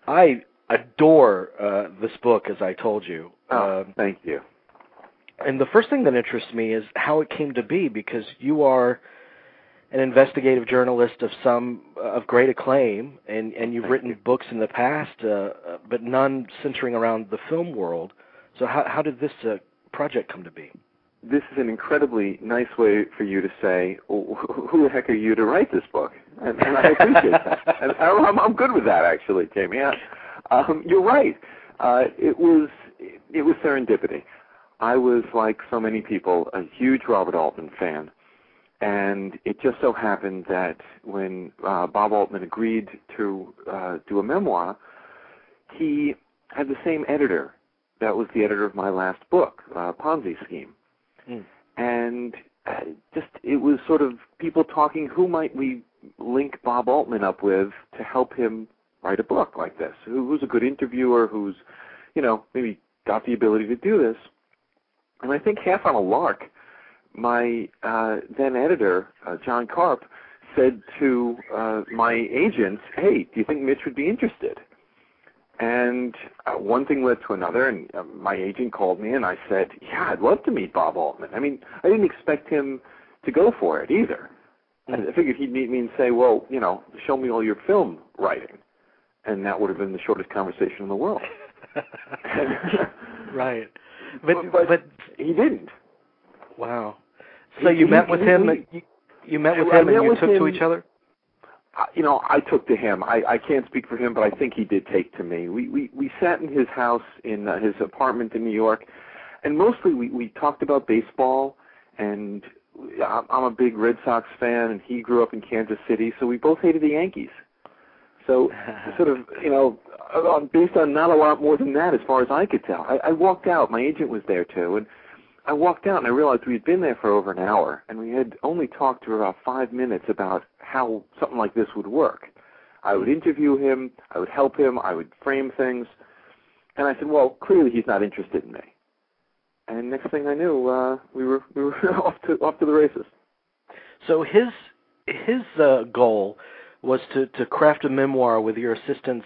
I adore this book, as I told you. Thank you. And the first thing that interests me is how it came to be, because you are an investigative journalist of great acclaim, and you've written books in the past, but none centering around the film world. So how did this project come to be? This is an incredibly nice way for you to say, who the heck are you to write this book? And I appreciate that. And I'm good with that, actually, Jamie. You're right. It was serendipity. I was, like so many people, a huge Robert Altman fan. And it just so happened that when Bob Altman agreed to do a memoir, he had the same editor that was the editor of my last book, Ponzi Scheme. Mm. And it was sort of people talking, who might we link Bob Altman up with to help him write a book like this? Who's a good interviewer, who's, maybe got the ability to do this? And I think half on a lark, my then editor, John Karp, said to my agent, hey, do you think Mitch would be interested? And one thing led to another, and my agent called me, and I said, yeah, I'd love to meet Bob Altman. I mean, I didn't expect him to go for it either. I figured he'd meet me and say, well, show me all your film writing. And that would have been the shortest conversation in the world. Right. But he didn't. Wow. So you met with him, and you took to each other? I took to him. I can't speak for him, but I think he did take to me. We sat in his house, in his apartment in New York, and mostly we talked about baseball, and I'm a big Red Sox fan, and he grew up in Kansas City, so we both hated the Yankees. So sort of, based on not a lot more than that as far as I could tell. I walked out. My agent was there too, and I walked out and I realized we had been there for over an hour, and we had only talked for about 5 minutes about how something like this would work. I would interview him, I would help him, I would frame things, and I said, well, clearly he's not interested in me. And next thing I knew, we were off to the races. So his goal was to craft a memoir with your assistance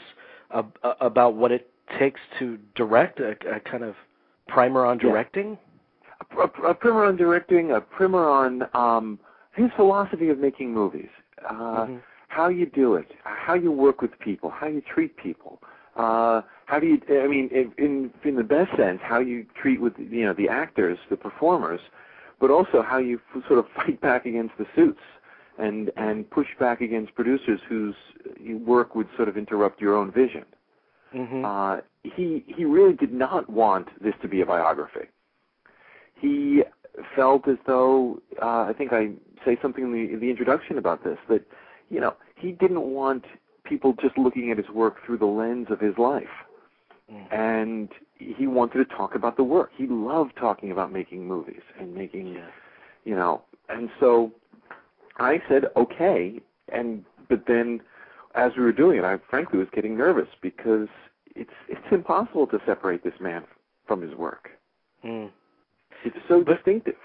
about what it takes to direct, a kind of primer on directing? Yeah. A primer on directing, a primer on his philosophy of making movies, how you do it, how you work with people, how you treat people, how do you, I mean, in the best sense, how you treat with, the actors, the performers, but also how you sort of fight back against the suits and push back against producers whose work would sort of interrupt your own vision. He really did not want this to be a biography. He felt as though, I think I say something in the introduction about this, that, he didn't want people just looking at his work through the lens of his life. And he wanted to talk about the work. He loved talking about making movies and making, and so I said, okay, but then as we were doing it, I frankly was getting nervous because it's impossible to separate this man from his work. It's so distinctive.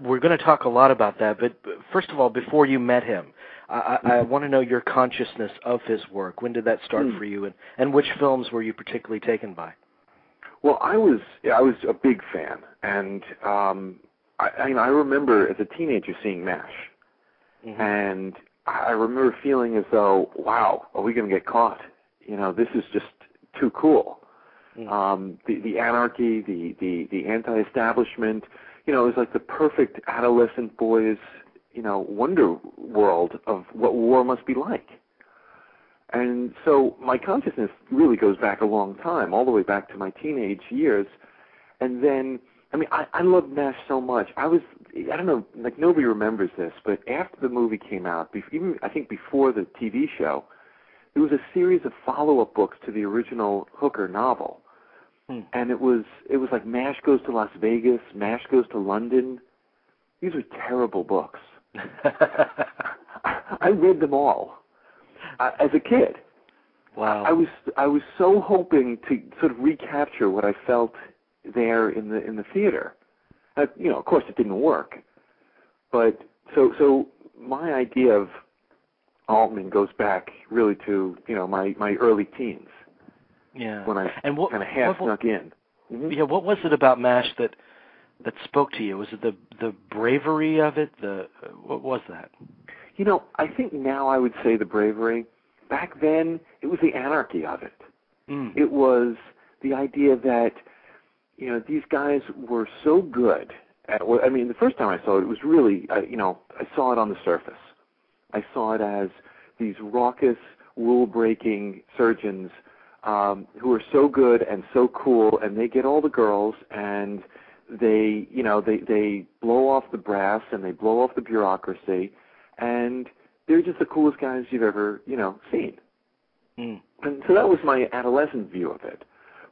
We're going to talk a lot about that, but first of all, before you met him, I want to know your consciousness of his work. When did that start for you, and which films were you particularly taken by? Well, I was a big fan, and I remember as a teenager seeing MASH, and I remember feeling as though, wow, are we going to get caught? This is just too cool. The anarchy, the anti-establishment, it was like the perfect adolescent boy's, wonder world of what war must be like. And so my consciousness really goes back a long time, all the way back to my teenage years. And then, I loved MASH so much. I don't know, like nobody remembers this, but after the movie came out, even I think before the TV show, there was a series of follow-up books to the original Hooker novel. And it was like MASH Goes to Las Vegas, MASH Goes to London. These were terrible books. I read them all as a kid. Wow. I was so hoping to sort of recapture what I felt there in the theater. Of course it didn't work. But so my idea of Altman goes back really to, my early teens. Yeah. When I kind of half snuck in. Mm-hmm. Yeah, what was it about MASH that spoke to you? Was it the bravery of it? What was that? I think now I would say the bravery. Back then, it was the anarchy of it. Mm. It was the idea that, these guys were so good at, the first time I saw it, it was really, I saw it on the surface. I saw it as these raucous, rule-breaking surgeons who are so good and so cool, and they get all the girls, and they blow off the brass, and they blow off the bureaucracy, and they're just the coolest guys you've ever, seen. Mm. And so that was my adolescent view of it.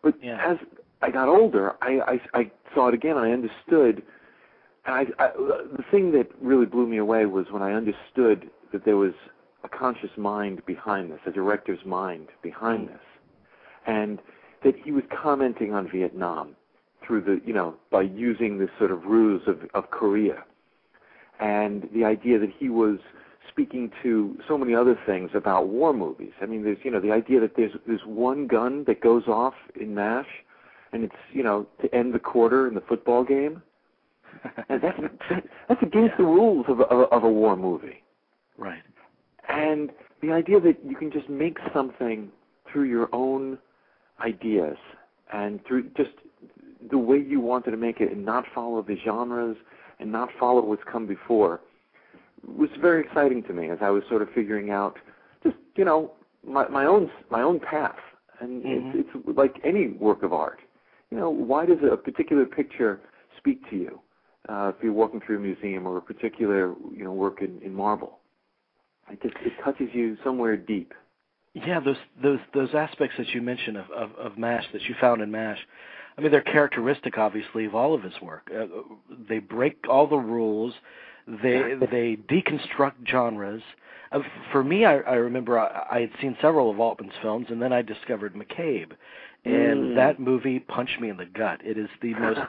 But as I got older, I saw it again. I understood, and the thing that really blew me away was when I understood that there was a conscious mind behind this, a director's mind behind this, and that he was commenting on Vietnam through by using this sort of ruse of Korea, and the idea that he was speaking to so many other things about war movies. There's, the idea that there's one gun that goes off in MASH, and it's, to end the quarter in the football game. And that's against the rules of a war movie. Right. And the idea that you can just make something through your own ideas and through just the way you wanted to make it and not follow the genres and not follow what's come before was very exciting to me as I was sort of figuring out just, my own path. And it's like any work of art. Why does a particular picture speak to you if you're walking through a museum, or a particular, work in marble? It touches you somewhere deep. Yeah, those aspects that you mentioned of MASH, that you found in MASH, they're characteristic, obviously, of all of his work. They break all the rules. They deconstruct genres. For me, I remember I had seen several of Altman's films, and then I discovered McCabe, and that movie punched me in the gut. It is the most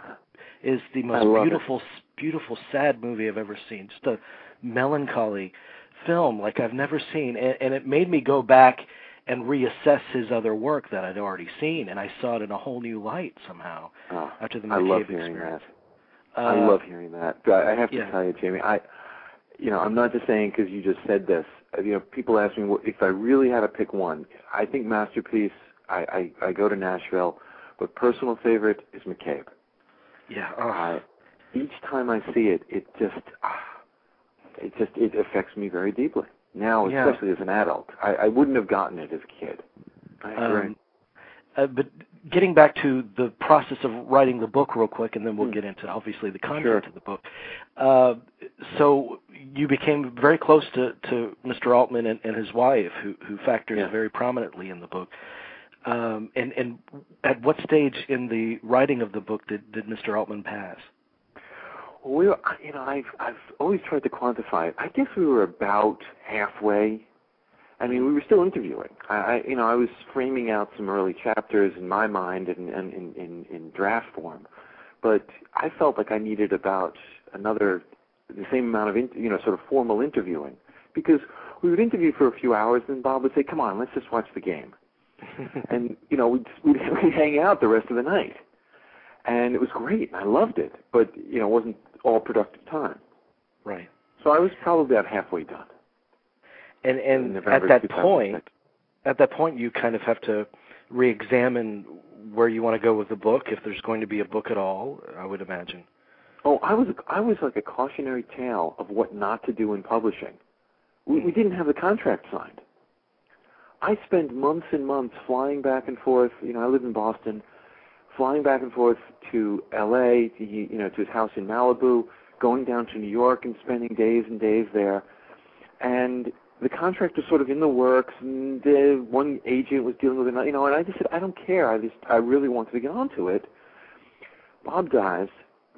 beautiful, sad movie I've ever seen. Just a melancholy film like I've never seen, and it made me go back and reassess his other work that I'd already seen, and I saw it in a whole new light somehow after the McCabe experience. I love hearing that. I have to tell you, Jamie, I'm not just saying because you just said this. People ask me if I really had to pick one. I think Masterpiece, I go to Nashville, but personal favorite is McCabe. Yeah. Each time I see it, it affects me very deeply. Now, especially as an adult. I wouldn't have gotten it as a kid. I agree. But getting back to the process of writing the book real quick, and then we'll get into, obviously, the content of the book. So you became very close to Mr. Altman and his wife, who factors very prominently in the book. And at what stage in the writing of the book did Mr. Altman pass? Well, I've always tried to quantify it. I guess we were about halfway. We were still interviewing. I was framing out some early chapters in my mind and in draft form, but I felt like I needed about the same amount of sort of formal interviewing, because we would interview for a few hours, and Bob would say, "Come on, let's just watch the game," and we'd hang out the rest of the night, and it was great. And I loved it, but it wasn't all productive time. Right. So I was probably about halfway done. And at that point, you kind of have to re-examine where you want to go with the book, if there's going to be a book at all, I would imagine. Oh, I was like a cautionary tale of what not to do in publishing. We didn't have the contract signed. I spent months and months flying back and forth. I live in Boston, flying back and forth to L.A., to his house in Malibu, going down to New York and spending days and days there. And the contract was sort of in the works, and one agent was dealing with it, and I just said, I don't care. I really wanted to get onto it. Bob dies,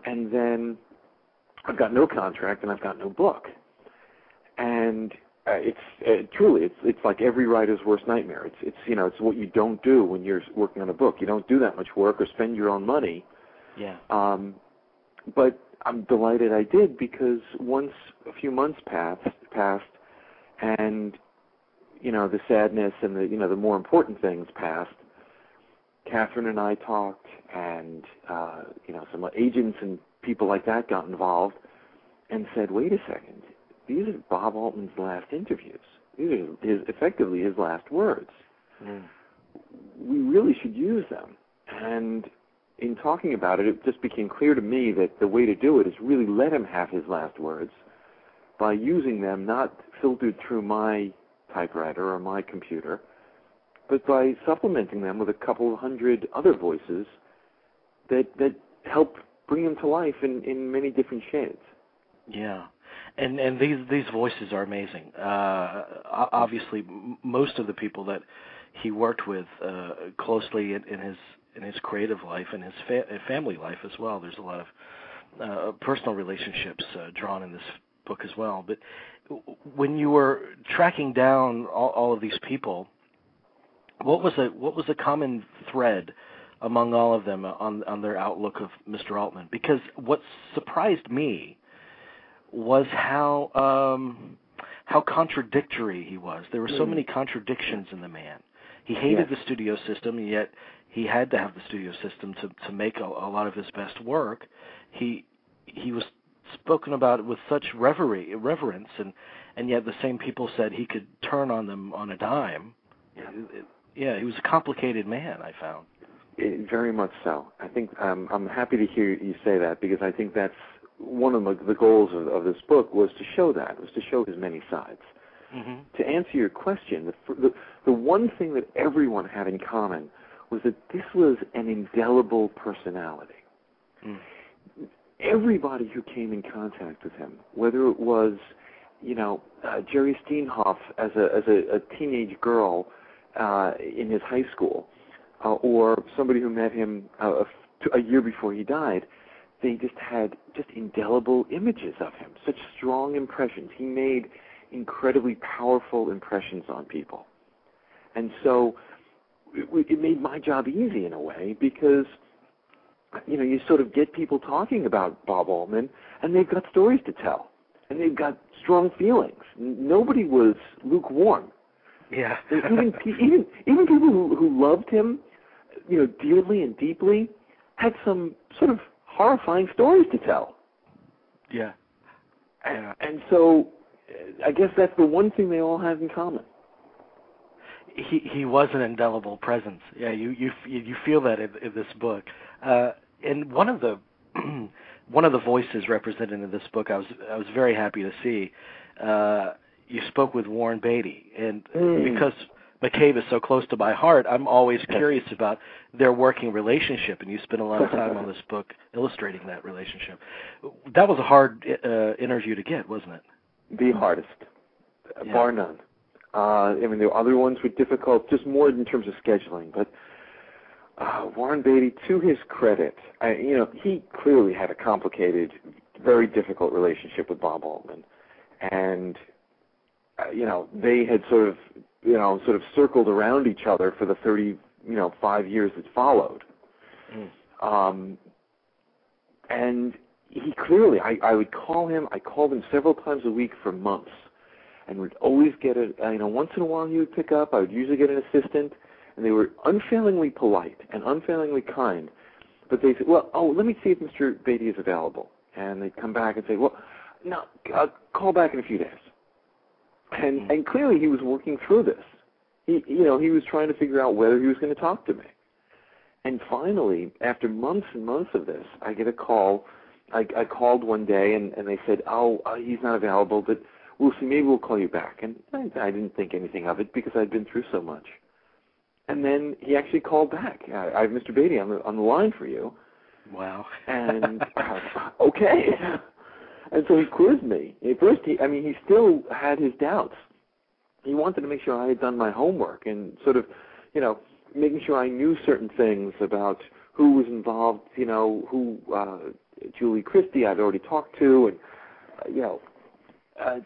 and then I've got no contract and I've got no book. And it's truly like every writer's worst nightmare. It's what you don't do when you're working on a book. You don't do that much work or spend your own money. Yeah. But I'm delighted I did, because once a few months passed, and the sadness and the more important things passed, Catherine and I talked, and some agents and people like that got involved and said, wait a second, these are Bob Altman's last interviews. These are effectively his last words. Mm. We really should use them. And in talking about it, it just became clear to me that the way to do it is really let him have his last words by using them not filtered through my typewriter or my computer, but by supplementing them with a couple hundred other voices that help bring them to life in many different shades. Yeah, and these voices are amazing. Obviously, most of the people that he worked with closely in his creative life and his family life as well. There's a lot of personal relationships drawn in this book as well. But when you were tracking down all of these people, what was a common thread among all of them on their outlook of Mr. Altman? Because what surprised me was how contradictory he was. There were so many contradictions in the man. He hated the studio system, and yet he had to have the studio system to make a lot of his best work. He was spoken about with such reverence, and yet the same people said he could turn on them on a dime. Yeah, he was a complicated man, I found. Very much so. I think I'm happy to hear you say that, because I think that's one of the goals of this book was to show his many sides. Mm-hmm. To answer your question, the one thing that everyone had in common was that this was an indelible personality. Mm. Everybody who came in contact with him, whether it was, Jerry Steenhoff as a teenage girl in his high school, or somebody who met him a year before he died, they just had indelible images of him, such strong impressions. He made incredibly powerful impressions on people. And so it made my job easy in a way, because you sort of get people talking about Bob Altman, and they've got stories to tell, and they've got strong feelings. Nobody was lukewarm. Yeah. even people who loved him, dearly and deeply, had some sort of horrifying stories to tell. Yeah. And so I guess that's the one thing they all have in common. He was an indelible presence. Yeah, you feel that in this book. And one of the voices represented in this book, I was very happy to see. You spoke with Warren Beatty, and because McCabe is so close to my heart, I'm always curious about their working relationship, and you spent a lot of time on this book illustrating that relationship. That was a hard interview to get, wasn't it? The hardest, bar none. There were other ones were difficult, just more in terms of scheduling, but Warren Beatty, to his credit, he clearly had a complicated, very difficult relationship with Bob Altman, and they had sort of circled around each other for the 5 years that followed. And he clearly, I would call him. I called him several times a week for months, and would always get once in a while he would pick up. I would usually get an assistant, and they were unfailingly polite and unfailingly kind. But they said, let me see if Mr. Beatty is available. And they'd come back and say, no, call back in a few days. And clearly he was working through this. He was trying to figure out whether he was going to talk to me. And finally, after months and months of this, I get a call. I called one day, and they said, he's not available, but we'll see. Maybe we'll call you back. And I didn't think anything of it because I'd been through so much. And then he actually called back. I have Mr. Beatty on the line for you. Wow. And okay. And so he quizzed me. At first, he still had his doubts. He wanted to make sure I had done my homework and sort of, making sure I knew certain things about who was involved, who Julie Christie I'd already talked to, and,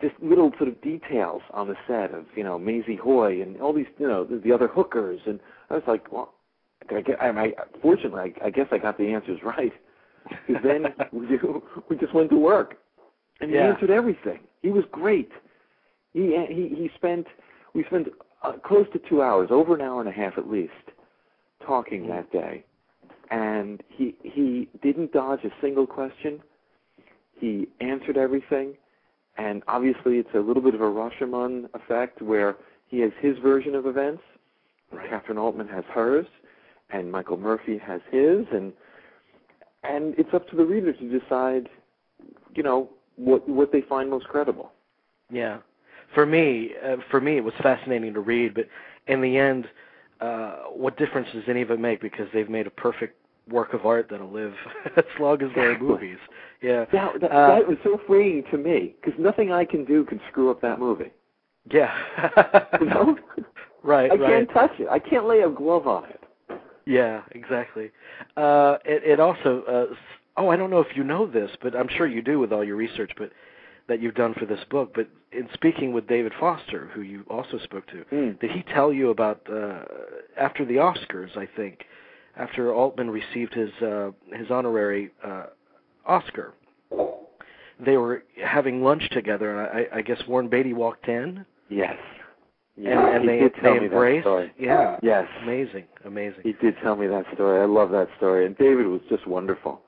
just little sort of details on the set of, Maisie Hoy and all these, the other hookers. And I was like, fortunately, I guess I got the answers right. Because then we just went to work. And he answered everything. He was great. We spent close to 2 hours, over an hour and a half at least, talking that day. And he didn't dodge a single question. He answered everything. And obviously it's a little bit of a Rashomon effect where he has his version of events, right. Catherine Altman has hers, and Michael Murphy has his, and it's up to the reader to decide, what they find most credible. Yeah. For me, it was fascinating to read, but in the end, what difference does any of it make? Because they've made a perfect work of art that'll live as long as there are movies. Yeah. That was so freeing to me, because nothing I can do can screw up that movie. Yeah. Right. I can't touch it. I can't lay a glove on it. Yeah, exactly. It also, I don't know if you know this, but I'm sure you do with all your research, but that you've done for this book. But in speaking with David Foster, who you also spoke to, did he tell you about after the Oscars? I think after Altman received his honorary Oscar, they were having lunch together, and I guess Warren Beatty walked in. Yes. Yeah, and they embraced. Yeah. Yes. Amazing. He did tell me that story. I love that story. And David was just wonderful.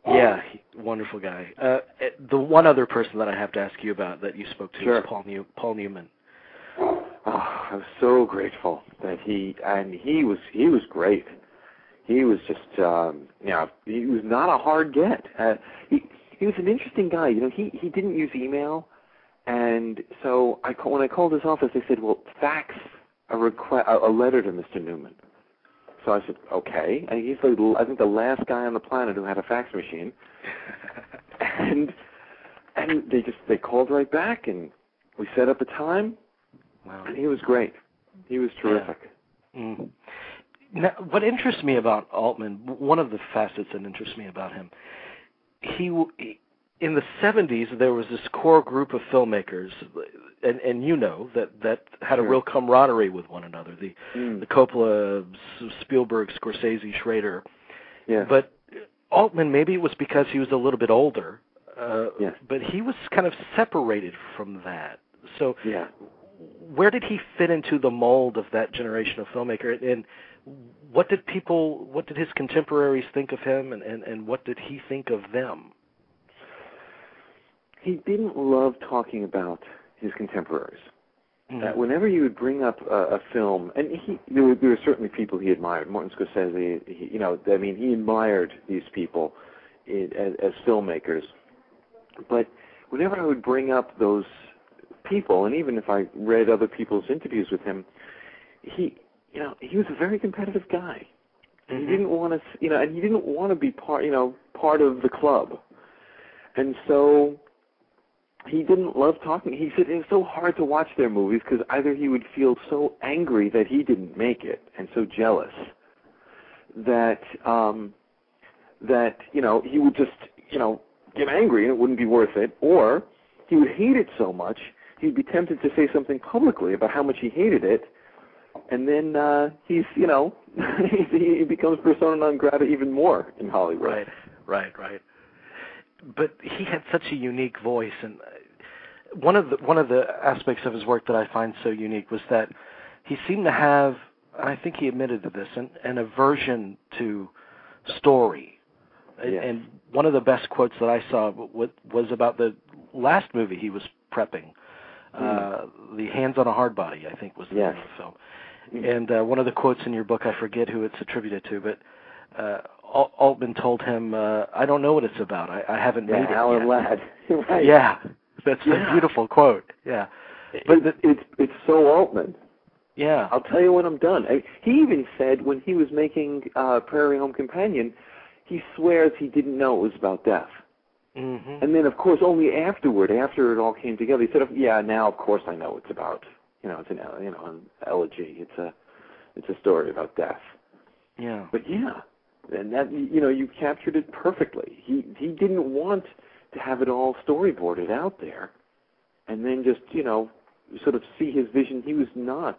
Yeah, wonderful guy. The one other person that I have to ask you about that you spoke to is Paul Newman. Oh, I was so grateful that he was great. He was just he was not a hard get. He was an interesting guy. He didn't use email. And so when I called his office, they said, well, fax a letter to Mr. Newman. So I said, okay. And he's I think the last guy on the planet who had a fax machine. and they called right back, and we set up a time. Wow. And he was great. He was terrific. Yeah. Mm. Now, what interests me about Altman, one of the facets that interests me about him, he in the 70s, there was this core group of filmmakers, and that had a real camaraderie with one another. The Coppola, Spielberg, Scorsese, Schrader. Yeah. But Altman, maybe it was because he was a little bit older, but he was kind of separated from that. So where did he fit into the mold of that generation of filmmaker? And what did his contemporaries think of him, and what did he think of them? He didn't love talking about his contemporaries. Whenever you would bring up a film, and there were certainly people he admired. Martin Scorsese, he admired these people as filmmakers. But whenever I would bring up those people, and even if I read other people's interviews with him, he was a very competitive guy. And he didn't want to, and he didn't want to be part of the club. And so he didn't love talking. He said it was so hard to watch their movies because either he would feel so angry that he didn't make it and so jealous that he would just get angry and it wouldn't be worth it, or he would hate it so much he'd be tempted to say something publicly about how much he hated it, and then he becomes persona non grata even more in Hollywood. Right. But he had such a unique voice, and one of the aspects of his work that I find so unique was that he seemed to have, and I think he admitted to this, an aversion to story. Yes. And one of the best quotes that I saw was about the last movie he was prepping, The Hands on a Hard Body, I think was the name of the film. And one of the quotes in your book, I forget who it's attributed to, but Altman told him, I don't know what it's about. I haven't made it Alan yet. Ladd. Right. Yeah, that's a beautiful quote. Yeah. But it's so Altman. Yeah. I'll tell you when I'm done. He even said when he was making Prairie Home Companion, he swears he didn't know it was about death. Mm-hmm. And then, of course, only after it all came together, he said, now, of course, I know it's about, it's an elegy. It's a story about death. Yeah. But and that, you captured it perfectly. He didn't want to have it all storyboarded out there and then just, sort of see his vision. He was not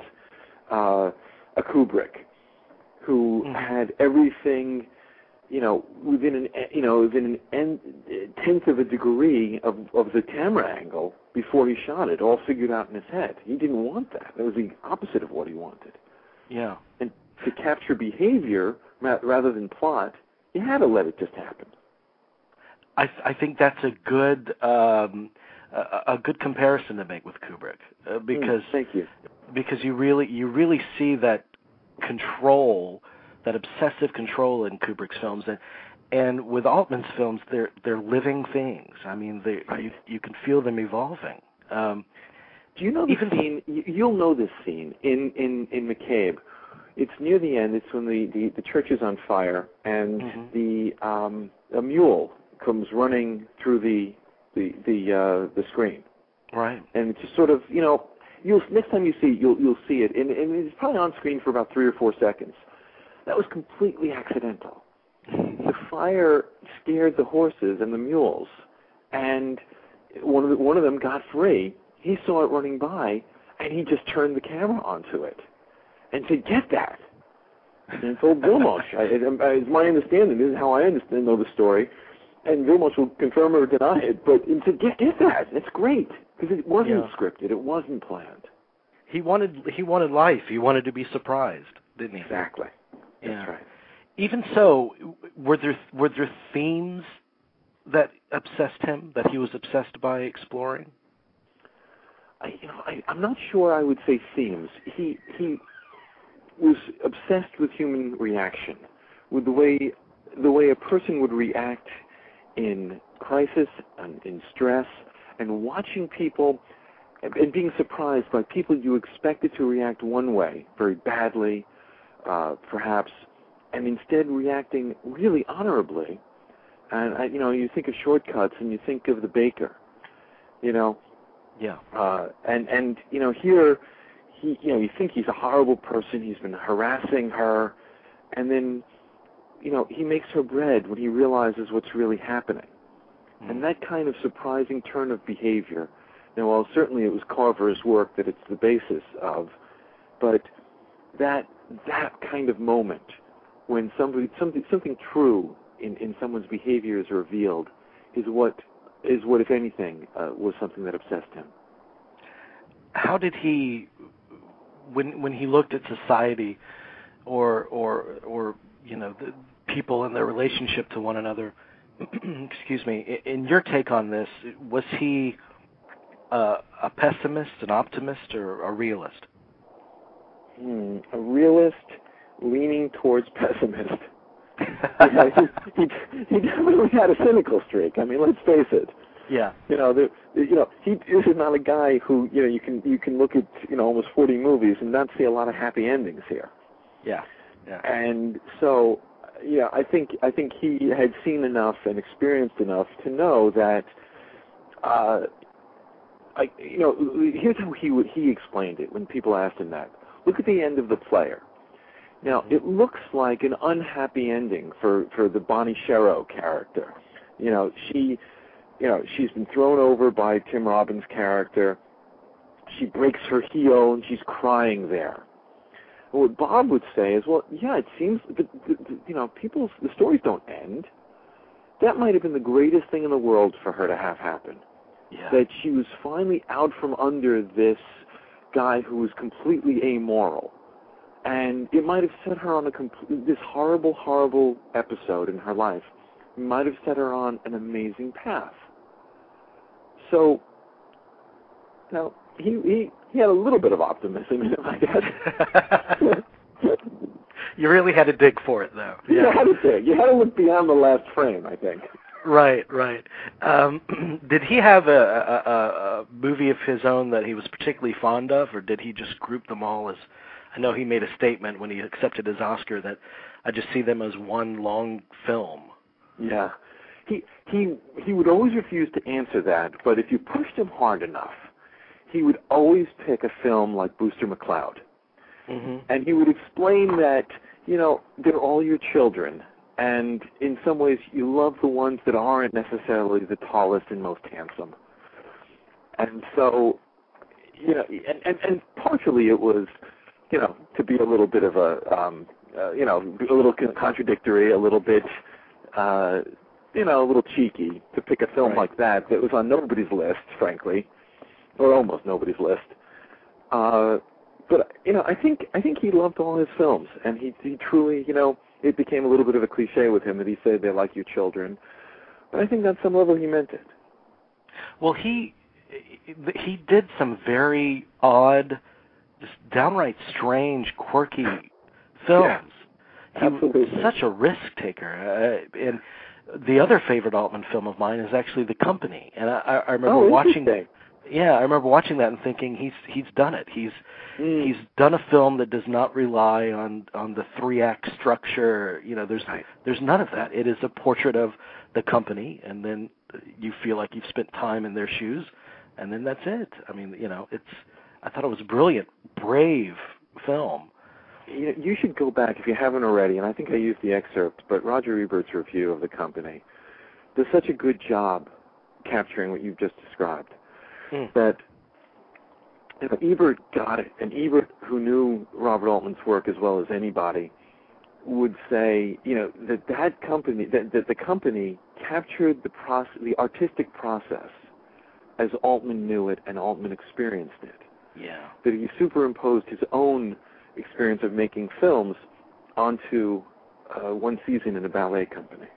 a Kubrick who had everything within an tenth of a degree of the camera angle before he shot it, all figured out in his head. He didn't want that. That was the opposite of what he wanted. Yeah. And to capture behavior rather than plot, you had to let it just happen. I think that's a good comparison to make with Kubrick, because thank you. Because you really see that control, that obsessive control in Kubrick's films, and with Altman's films, they're living things. I mean, you can feel them evolving. Do you know the scene? You'll know this scene in McCabe. It's near the end. It's when the church is on fire, and a mule comes running through the screen. Right. And it's just sort of, next time you see it, you'll see it, and it's probably on screen for about 3 or 4 seconds. That was completely accidental. The fire scared the horses and the mules, and one of them got free. He saw it running by, and he just turned the camera onto it and said, "Get that!" And told Vilmos. It's my understanding. This is how I know the story, and Vilmos will confirm or deny it. But he said, "Get that! It's great." Because it wasn't scripted. It wasn't planned. He wanted life. He wanted to be surprised, didn't he? Exactly. That's right. Even so, were there themes that obsessed him, that he was obsessed by exploring? I'm not sure I would say themes. He was obsessed with human reaction, with the way a person would react in crisis and in stress, and watching people and being surprised by people you expected to react one way, very badly, perhaps, and instead reacting really honorably. And you think of Shortcuts, and you think of the baker, Yeah. And here, you think he's a horrible person. He's been harassing her, and then, he makes her bread when he realizes what's really happening. And that kind of surprising turn of behavior, while certainly it was Carver's work that it's the basis of, but that kind of moment when something true in someone's behavior is revealed is what, if anything, was something that obsessed him. How did he, when he looked at society, or the people and their relationship to one another? Excuse me. In your take on this, was he a pessimist, an optimist, or a realist? A realist leaning towards pessimist. He definitely had a cynical streak. I mean, let's face it. Yeah. This is not a guy who you can look at almost 40 movies and not see a lot of happy endings here. Yeah. Yeah. And so. Yeah, I think he had seen enough and experienced enough to know that. Here's how he explained it when people asked him that. Look at the end of The Player. Now, it looks like an unhappy ending for the Bonnie Sherrow character. She's been thrown over by Tim Robbins' character. She breaks her heel and she's crying there. What Bob would say is, well, yeah, it seems that, the stories don't end. That might have been the greatest thing in the world for her to have happen. Yeah. That she was finally out from under this guy who was completely amoral. And it might have set her on this horrible, horrible episode in her life. It might have set her on an amazing path. So, now, he had a little bit of optimism in him, I guess. You really had to dig for it, though. Yeah. You had to dig. You had to look beyond the last frame, I think. Right. Did he have a movie of his own that he was particularly fond of, or did he just group them all as... I know he made a statement when he accepted his Oscar that I just see them as one long film. Yeah. He would always refuse to answer that, but if you pushed him hard enough, he would always pick a film like Booster McCloud. Mm-hmm. And he would explain that, they're all your children, and in some ways you love the ones that aren't necessarily the tallest and most handsome. And so, and partially it was, to be a little bit of a little contradictory, a little bit you know, a little cheeky to pick a film like that was on nobody's list, frankly, or almost nobody's list. But you know, I think he loved all his films, and he truly, you know, it became a little bit of a cliche with him that he said they're like your children. But I think on some level he meant it. Well, he did some very odd, just downright strange, quirky films. Yeah, he was such a risk taker. And the other favorite Altman film of mine is actually The Company. And I remember watching that. Yeah, I remember watching that and thinking he's done it. He's done a film that does not rely on the 3-act structure. You know, there's none of that. It is a portrait of the company, and then you feel like you've spent time in their shoes, and then that's it. I mean, you know, I thought it was a brilliant, brave film. You should go back if you haven't already, and I think I used the excerpt, but Roger Ebert's review of The Company does such a good job capturing what you've just described. That you know, Ebert got it, and Ebert, who knew Robert Altman's work as well as anybody, would say, you know, that company, that the company captured the artistic process as Altman knew it and Altman experienced it. Yeah. That he superimposed his own experience of making films onto one season in a ballet company.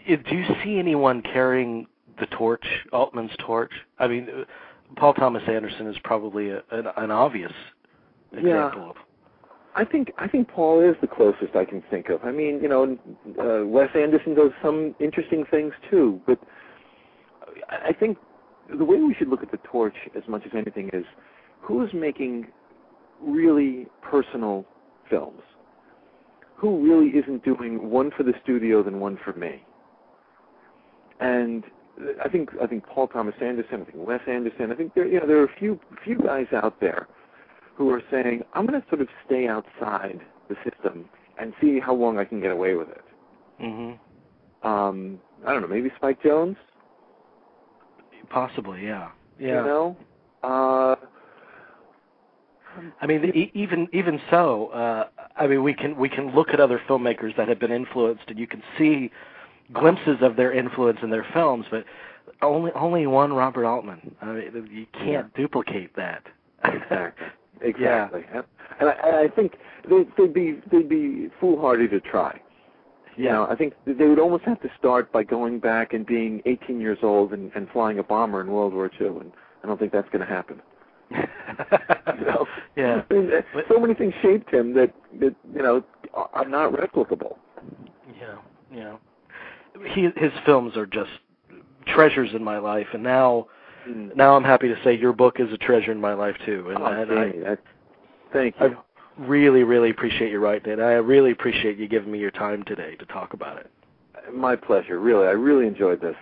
Do you see anyone carrying the torch, Altman's torch? I mean, Paul Thomas Anderson is probably an obvious example of. I think Paul is the closest I can think of. I mean, you know, Wes Anderson does some interesting things too, but I think the way we should look at the torch as much as anything is who's making really personal films? Who really isn't doing one for the studio than one for me? And I think Paul Thomas Anderson, I think Wes Anderson, I think there are a few guys out there who are saying, I'm going to sort of stay outside the system and see how long I can get away with it. Mm-hmm. I don't know, maybe Spike Jonze? Possibly, yeah. You know? I mean, even so, I mean, we can look at other filmmakers that have been influenced, and you can see glimpses of their influence in their films, but only one Robert Altman. I mean, you can't duplicate that. Exactly. Yeah. And I think they'd be foolhardy to try. You know, I think they would almost have to start by going back and being 18 years old and flying a bomber in World War II, and I don't think that's going to happen. You know? Yeah. I mean, so many things shaped him that you know are not replicable. Yeah. His films are just treasures in my life, and now I'm happy to say your book is a treasure in my life too. And thank you. I really, really appreciate you writing it. I really appreciate you giving me your time today to talk about it. My pleasure. Really, I really enjoyed this.